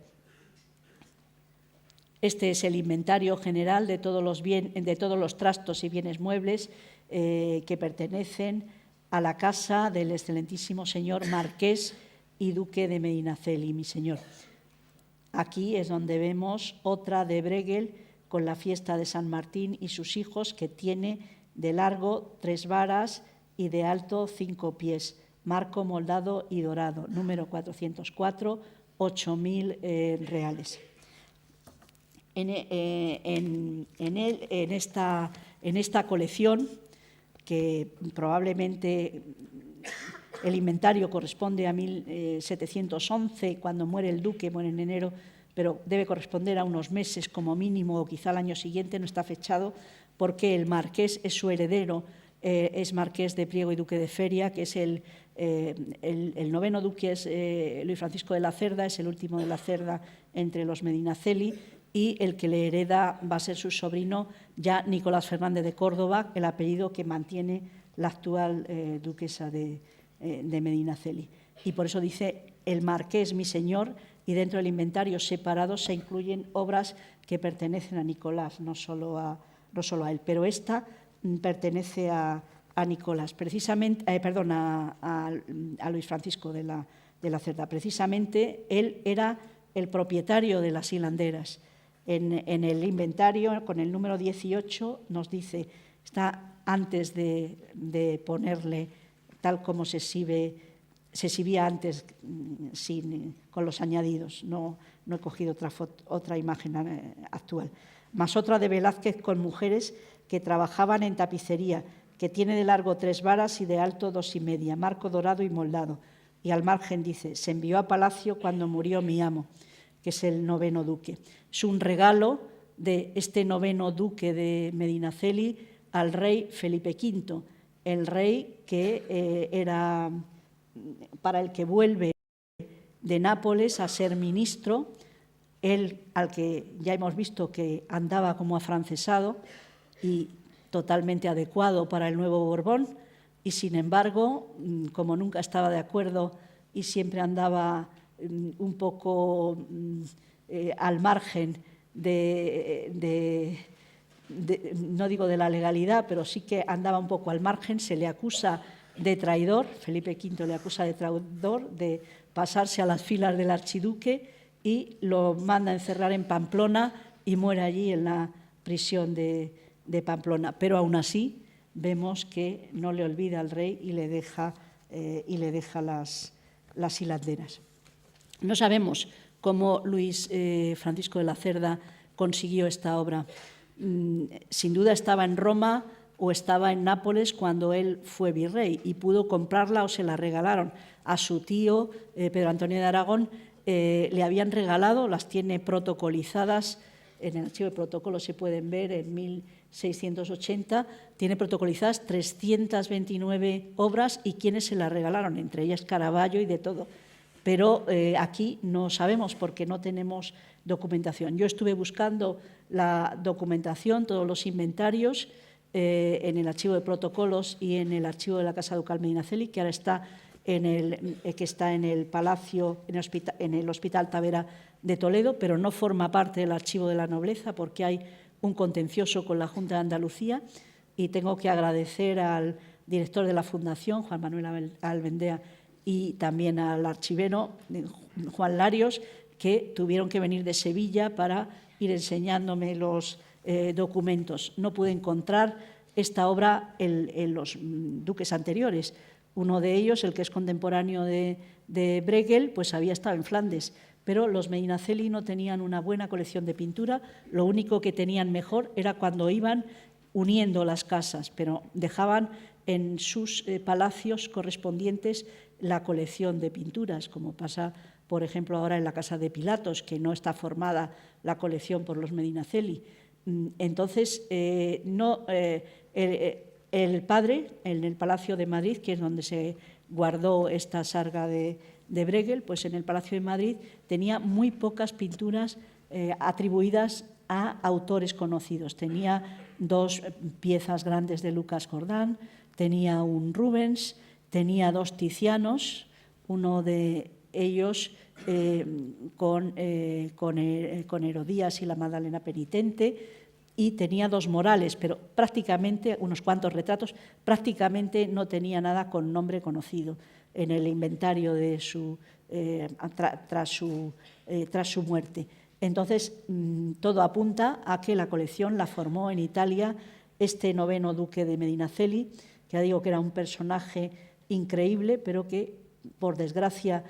Este es el inventario general de todos los trastos y bienes muebles que pertenecen a la casa del excelentísimo señor marqués y duque de Medinaceli, mi señor. Aquí es donde vemos otra de Bruegel con la fiesta de San Martín y sus hijos, que tiene de largo 3 varas y de alto 5 pies, marco moldado y dorado, número 404, 8.000 reales. En esta colección, que probablemente el inventario corresponde a 1711, cuando muere el duque, muere en enero, pero debe corresponder a unos meses como mínimo, o quizá al año siguiente, no está fechado, porque el marqués es su heredero, es marqués de Priego y duque de Feria, que es el noveno duque, es Luis Francisco de la Cerda, es el último de la Cerda entre los Medinaceli, y el que le hereda va a ser su sobrino, ya Nicolás Fernández de Córdoba, el apellido que mantiene la actual duquesa de Medinaceli. Y por eso dice el marqués, mi señor, y dentro del inventario separado se incluyen obras que pertenecen a Nicolás, no solo a él, pero esta pertenece a Nicolás, precisamente, a Luis Francisco de la Cerda. Precisamente él era el propietario de las hilanderas. En el inventario, con el número 18, nos dice, está antes de ponerle tal como se exhibía antes, con los añadidos. No he cogido otra imagen actual. Más otra de Velázquez con mujeres que trabajaban en tapicería, que tiene de largo 3 varas y de alto 2,5, marco dorado y moldado. Y al margen dice, se envió a palacio cuando murió mi amo, que es el noveno duque. Es un regalo de este noveno duque de Medinaceli al rey Felipe V, el rey que era para el que vuelve de Nápoles a ser ministro, él al que ya hemos visto que andaba como afrancesado y totalmente adecuado para el nuevo Borbón, y, sin embargo, como nunca estaba de acuerdo y siempre andaba un poco al margen no digo de la legalidad, pero sí que andaba un poco al margen, se le acusa de traidor, Felipe V le acusa de traidor, de pasarse a las filas del archiduque, y lo manda a encerrar en Pamplona y muere allí en la prisión de Pamplona. Pero aún así vemos que no le olvida al rey y le deja las hilanderas. No sabemos cómo Luis Francisco de la Cerda consiguió esta obra. Sin duda estaba en Roma o estaba en Nápoles cuando él fue virrey y pudo comprarla o se la regalaron. A su tío, Pedro Antonio de Aragón, le habían regalado, las tiene protocolizadas, en el archivo de protocolos se pueden ver en 1680, tiene protocolizadas 329 obras y quienes se las regalaron, entre ellas Caravaggio y de todo. Pero aquí no sabemos porque no tenemos documentación. Yo estuve buscando la documentación, todos los inventarios, en el archivo de protocolos y en el archivo de la Casa Ducal Medinaceli, que ahora está en el Palacio, en el Hospital Tavera de Toledo, pero no forma parte del archivo de la nobleza porque hay un contencioso con la Junta de Andalucía, y tengo que agradecer al director de la Fundación, Juan Manuel Albendea, y también al archivero, Juan Larios, que tuvieron que venir de Sevilla para ir enseñándome los documentos. No pude encontrar esta obra en los duques anteriores. Uno de ellos, el que es contemporáneo de Bruegel, pues había estado en Flandes, pero los Medinaceli no tenían una buena colección de pintura. Lo único que tenían mejor era cuando iban uniendo las casas, pero dejaban en sus palacios correspondientes la colección de pinturas, como pasa, por ejemplo, ahora en la Casa de Pilatos, que no está formada la colección por los Medinaceli. Entonces, el padre, en el Palacio de Madrid, que es donde se guardó esta sarga de Bruegel, pues en el Palacio de Madrid tenía muy pocas pinturas atribuidas a autores conocidos. Tenía 2 piezas grandes de Lucas Jordán, tenía un Rubens, tenía 2 Ticianos, uno de ellos con Herodías y la Magdalena Penitente, y tenía 2 Morales, pero prácticamente, unos cuantos retratos, prácticamente no tenía nada con nombre conocido en el inventario de tras su muerte. Entonces, todo apunta a que la colección la formó en Italia este 9º duque de Medinaceli, que ya digo que era un personaje increíble, pero que, por desgracia,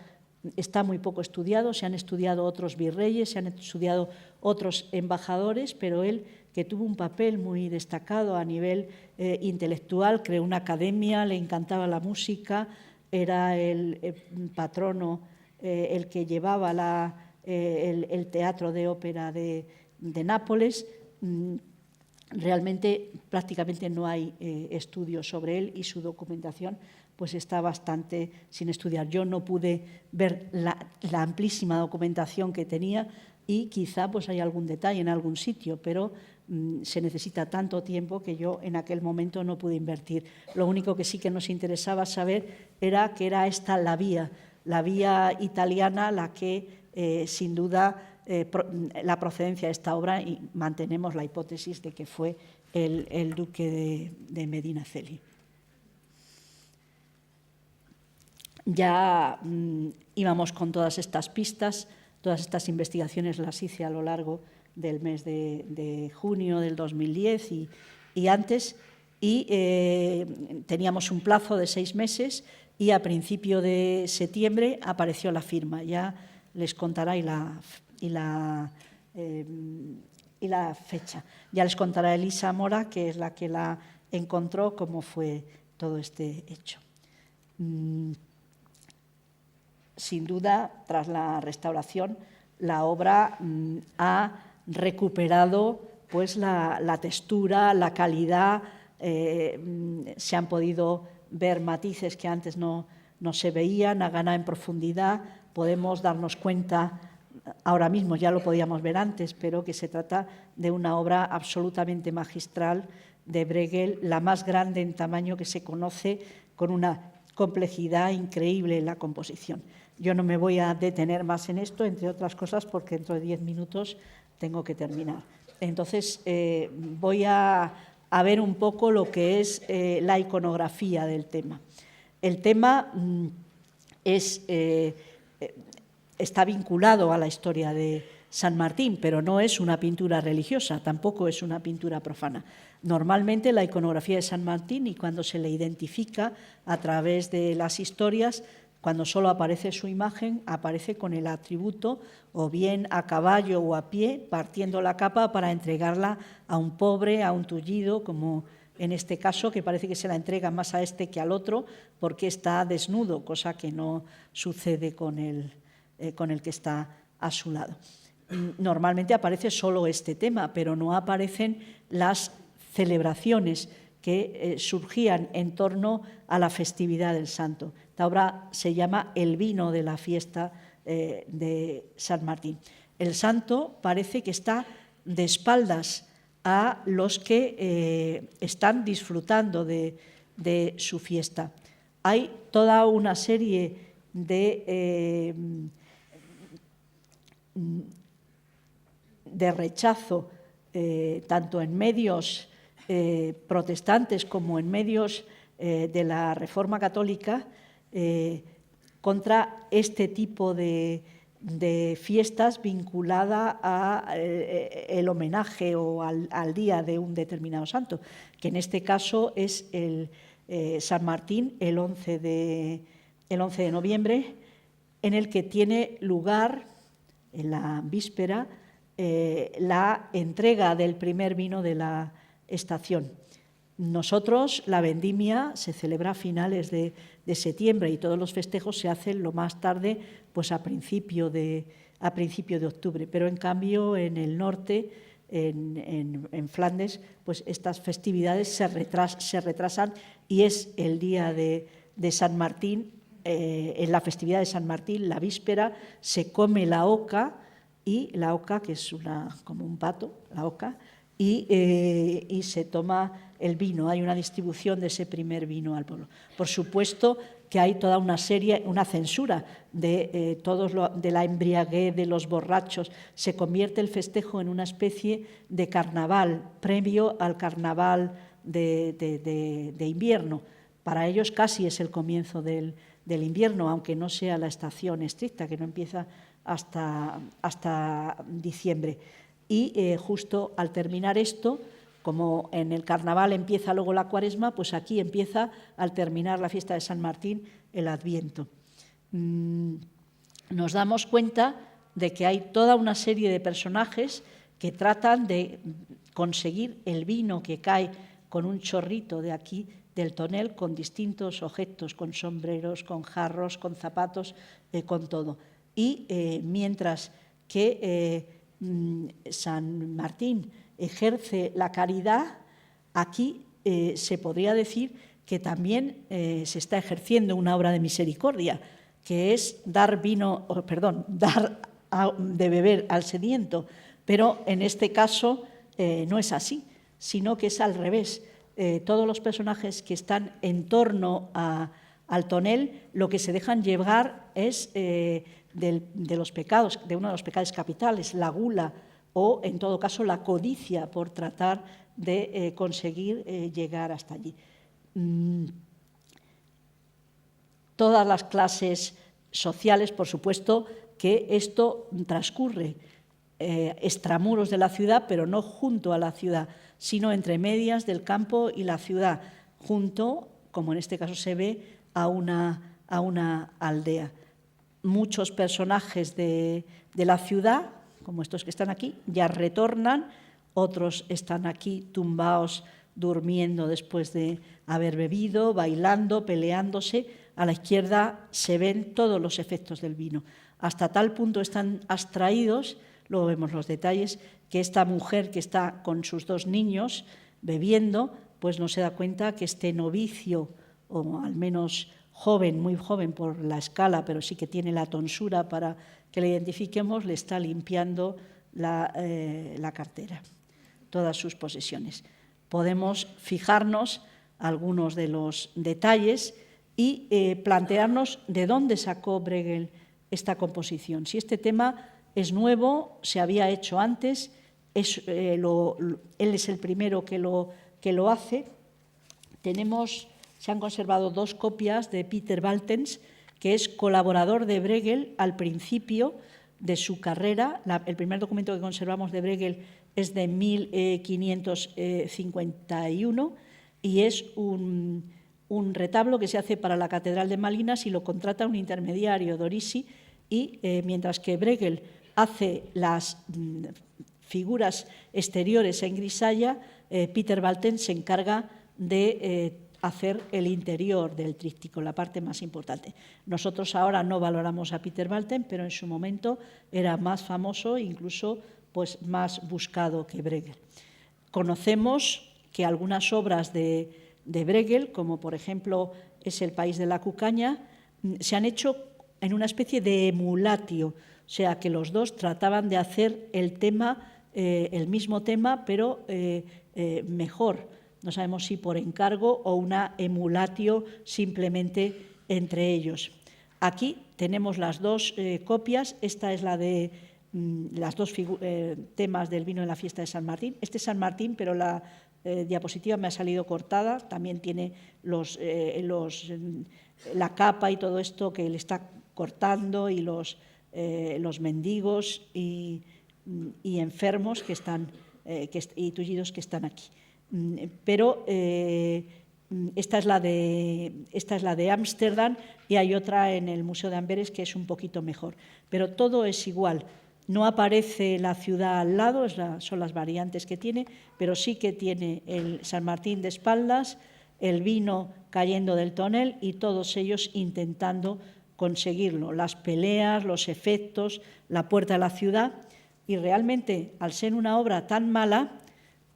está muy poco estudiado. Se han estudiado otros virreyes, se han estudiado otros embajadores, pero él, que tuvo un papel muy destacado a nivel intelectual, creó una academia, le encantaba la música, era el patrono, el que llevaba el teatro de ópera de Nápoles. Realmente prácticamente no hay estudios sobre él y su documentación pues está bastante sin estudiar. Yo no pude ver la amplísima documentación que tenía y quizá pues hay algún detalle en algún sitio, pero se necesita tanto tiempo que yo en aquel momento no pude invertir. Lo único que sí que nos interesaba saber era que era esta la vía italiana la que sin duda la procedencia de esta obra, y mantenemos la hipótesis de que fue el duque de Medinaceli. Ya íbamos con todas estas pistas, todas estas investigaciones las hice a lo largo del mes de junio del 2010 y antes, y teníamos un plazo de 6 meses y a principio de septiembre apareció la firma. Ya les contará y la fecha. Ya les contará Elisa Mora, que es la que la encontró, cómo fue todo este hecho. Sin duda, tras la restauración, la obra ha recuperado pues, la textura, la calidad. Se han podido ver matices que antes no se veían, ha ganado en profundidad. Podemos darnos cuenta, ahora mismo ya lo podíamos ver antes, pero que se trata de una obra absolutamente magistral de Bruegel, la más grande en tamaño que se conoce, con una complejidad increíble en la composición. Yo no me voy a detener más en esto, entre otras cosas, porque dentro de 10 minutos tengo que terminar. Entonces, voy a ver un poco lo que es la iconografía del tema. El tema está vinculado a la historia de San Martín, pero no es una pintura religiosa, tampoco es una pintura profana. Normalmente la iconografía de San Martín, y cuando se le identifica a través de las historias, cuando solo aparece su imagen, aparece con el atributo o bien a caballo o a pie, partiendo la capa para entregarla a un pobre, a un tullido, como en este caso, que parece que se la entrega más a este que al otro, porque está desnudo, cosa que no sucede con el que está a su lado. Normalmente aparece solo este tema, pero no aparecen las celebraciones que surgían en torno a la festividad del santo. Esta obra se llama El vino de la fiesta de San Martín. El santo parece que está de espaldas a los que están disfrutando de su fiesta. Hay toda una serie de rechazo, tanto en medios protestantes como en medios de la Reforma Católica, contra este tipo de fiestas vinculada al homenaje o al día de un determinado santo, que en este caso es el San Martín, el 11 de noviembre, en el que tiene lugar, en la víspera, la entrega del primer vino de la estación. Nosotros, la vendimia se celebra a finales de septiembre y todos los festejos se hacen lo más tarde, pues a principio de octubre. Pero en cambio en el norte, en Flandes, pues estas festividades se retrasan y es el día de San Martín. En la festividad de San Martín, la víspera, se come la oca, que es como un pato, la oca, y se toma el vino. Hay una distribución de ese primer vino al pueblo. Por supuesto que hay toda una censura de la embriaguez, de los borrachos. Se convierte el festejo en una especie de carnaval previo al carnaval de invierno. Para ellos casi es el comienzo del invierno, aunque no sea la estación estricta, que no empieza hasta diciembre. Y justo al terminar esto, como en el carnaval empieza luego la cuaresma, pues aquí empieza, al terminar la fiesta de San Martín, el Adviento. Nos damos cuenta de que hay toda una serie de personajes que tratan de conseguir el vino que cae con un chorrito de aquí del tonel, con distintos objetos, con sombreros, con jarros, con zapatos, con todo. Y mientras que San Martín ejerce la caridad, aquí se podría decir que también se está ejerciendo una obra de misericordia, que es dar de beber al sediento, pero en este caso no es así, sino que es al revés. Todos los personajes que están en torno al tonel, lo que se dejan llevar es de los pecados, de uno de los pecados capitales, la gula, o en todo caso la codicia por tratar de conseguir llegar hasta allí. Todas las clases sociales, por supuesto, que esto transcurre extramuros de la ciudad, pero no junto a la ciudad, sino entre medias del campo y la ciudad, junto, como en este caso se ve, a una aldea. Muchos personajes de la ciudad, como estos que están aquí, ya retornan, otros están aquí tumbados, durmiendo después de haber bebido, bailando, peleándose. A la izquierda se ven todos los efectos del vino. Hasta tal punto están abstraídos, luego vemos los detalles, que esta mujer que está con sus dos niños bebiendo, pues no se da cuenta que este novicio, o al menos joven, muy joven por la escala, pero sí que tiene la tonsura para que le identifiquemos, le está limpiando la cartera, todas sus posesiones. podemos fijarnos algunos de los detalles y plantearnos de dónde sacó Bruegel esta composición. Si este tema es nuevo, se había hecho antes, él es el primero que lo hace. Se han conservado 2 copias de Peter Valtens, que es colaborador de Bruegel al principio de su carrera. El primer documento que conservamos de Bruegel es de 1551 y es un retablo que se hace para la Catedral de Malinas y lo contrata un intermediario, Dorisi, y mientras que Bruegel hace las figuras exteriores en grisalla, Peter Valtens se encarga de hacer el interior del tríptico, la parte más importante. Nosotros ahora no valoramos a Peter Valtens, pero en su momento era más famoso, incluso pues, más buscado que Bruegel. Conocemos que algunas obras de Bruegel, como por ejemplo es El país de la cucaña, se han hecho en una especie de emulatio, o sea que los dos trataban de hacer el mismo tema, pero mejor. No sabemos si por encargo o una emulatio simplemente entre ellos. Aquí tenemos las 2 copias. Esta es la de las 2 temas del vino en la fiesta de San Martín. Este es San Martín, pero la diapositiva me ha salido cortada. También tiene la capa y todo esto que le está cortando y los mendigos y enfermos que están, y tullidos que están aquí. Pero esta es la de Ámsterdam y hay otra en el Museo de Amberes que es un poquito mejor. Pero todo es igual. No aparece la ciudad al lado, son las variantes que tiene, pero sí que tiene el San Martín de espaldas, el vino cayendo del tonel y todos ellos intentando conseguirlo. Las peleas, los efectos, la puerta a la ciudad. Y realmente, al ser una obra tan mala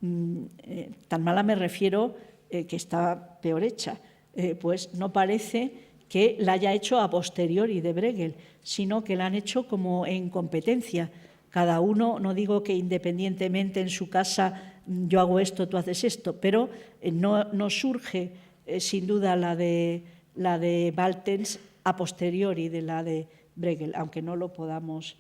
me refiero que está peor hecha, pues no parece que la haya hecho a posteriori de Bruegel, sino que la han hecho como en competencia. Cada uno, no digo que independientemente en su casa yo hago esto, tú haces esto, pero no surge sin duda la de Valtens a posteriori de la de Bruegel, aunque no lo podamos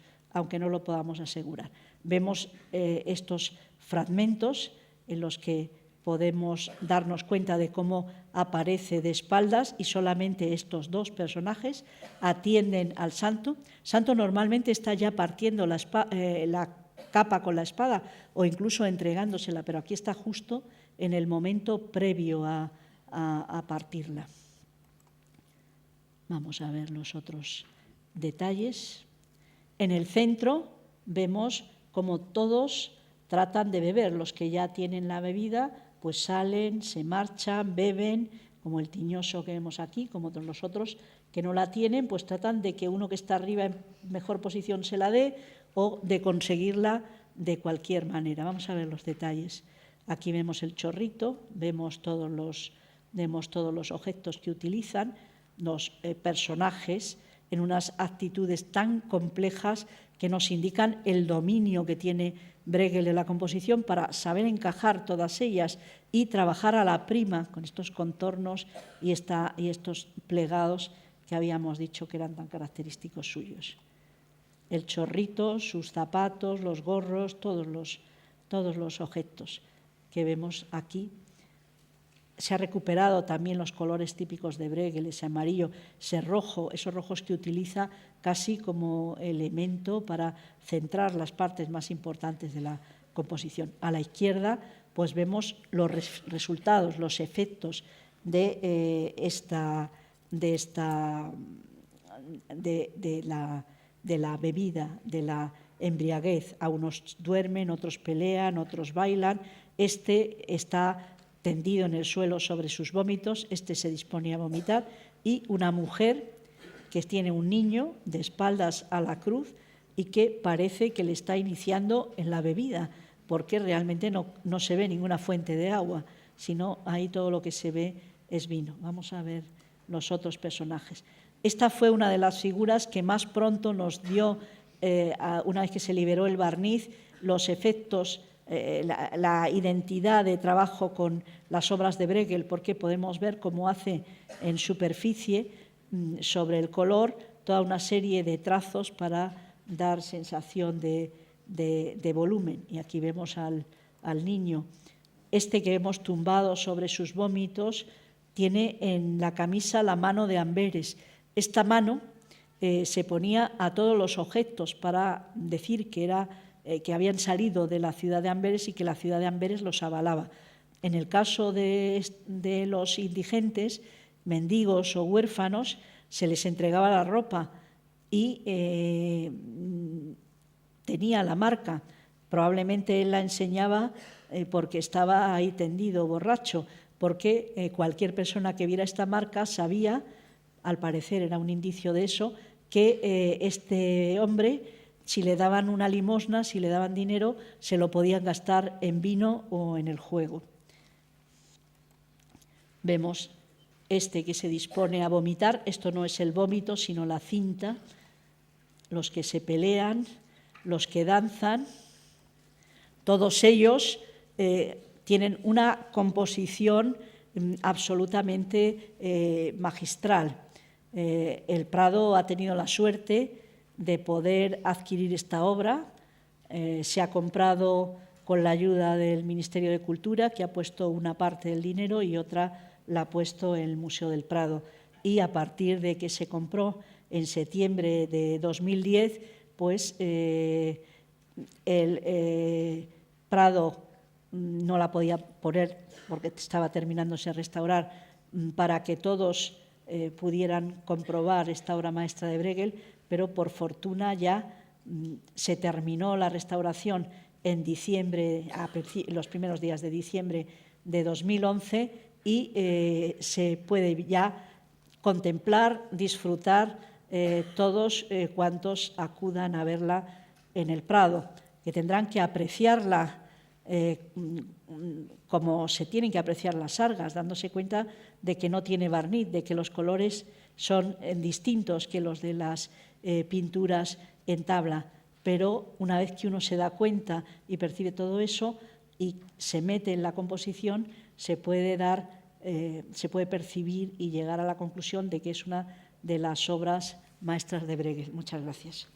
asegurar. Vemos estos fragmentos en los que podemos darnos cuenta de cómo aparece de espaldas y solamente estos 2 personajes atienden al santo. Santo normalmente está ya partiendo la capa con la espada o incluso entregándosela, pero aquí está justo en el momento previo a partirla. Vamos a ver los otros detalles. En el centro vemos como todos tratan de beber. Los que ya tienen la bebida pues salen, se marchan, beben, como el tiñoso que vemos aquí, como todos los otros que no la tienen, pues tratan de que uno que está arriba en mejor posición se la dé o de conseguirla de cualquier manera. Vamos a ver los detalles. Aquí vemos el chorrito, vemos todos los objetos que utilizan, los personajes en unas actitudes tan complejas que nos indican el dominio que tiene Bruegel de la composición para saber encajar todas ellas y trabajar a la prima con estos contornos y estos plegados que habíamos dicho que eran tan característicos suyos. El chorrito, sus zapatos, los gorros, todos los objetos que vemos aquí. Se ha recuperado también los colores típicos de Bruegel, ese amarillo, ese rojo, esos rojos que utiliza casi como elemento para centrar las partes más importantes de la composición. A la izquierda, pues vemos los resultados, los efectos de la bebida, de la embriaguez. A unos duermen, otros pelean, otros bailan. Este está tendido en el suelo sobre sus vómitos, este se dispone a vomitar, y una mujer que tiene un niño de espaldas a la cruz y que parece que le está iniciando en la bebida, porque realmente no se ve ninguna fuente de agua, sino ahí todo lo que se ve es vino. Vamos a ver los otros personajes. Esta fue una de las figuras que más pronto nos dio, una vez que se liberó el barniz, los efectos la identidad de trabajo con las obras de Bruegel, porque podemos ver cómo hace en superficie, sobre el color, toda una serie de trazos para dar sensación de volumen. Y aquí vemos al niño. Este que vemos tumbado sobre sus vómitos tiene en la camisa la mano de Amberes. Esta mano se ponía a todos los objetos para decir que habían salido de la ciudad de Amberes y que la ciudad de Amberes los avalaba. En el caso de los indigentes, mendigos o huérfanos, se les entregaba la ropa y tenía la marca. Probablemente él la enseñaba porque estaba ahí tendido, borracho, porque cualquier persona que viera esta marca sabía, al parecer era un indicio de eso, que este hombre, si le daban una limosna, si le daban dinero, se lo podían gastar en vino o en el juego. Vemos este que se dispone a vomitar. Esto no es el vómito, sino la cinta. Los que se pelean, los que danzan, todos ellos tienen una composición absolutamente magistral. El Prado ha tenido la suerte de poder adquirir esta obra. Se ha comprado con la ayuda del Ministerio de Cultura, que ha puesto una parte del dinero y otra la ha puesto en el Museo del Prado. Y a partir de que se compró en septiembre de 2010, pues el Prado no la podía poner porque estaba terminándose de restaurar para que todos pudieran comprobar esta obra maestra de Bruegel, pero por fortuna ya se terminó la restauración en diciembre, los primeros días de diciembre de 2011 y se puede ya contemplar, disfrutar todos cuantos acudan a verla en el Prado, que tendrán que apreciarla como se tienen que apreciar las sargas, dándose cuenta de que no tiene barniz, de que los colores son distintos que los de las pinturas en tabla. Pero una vez que uno se da cuenta y percibe todo eso y se mete en la composición, se puede percibir y llegar a la conclusión de que es una de las obras maestras de Bruegel. Muchas gracias.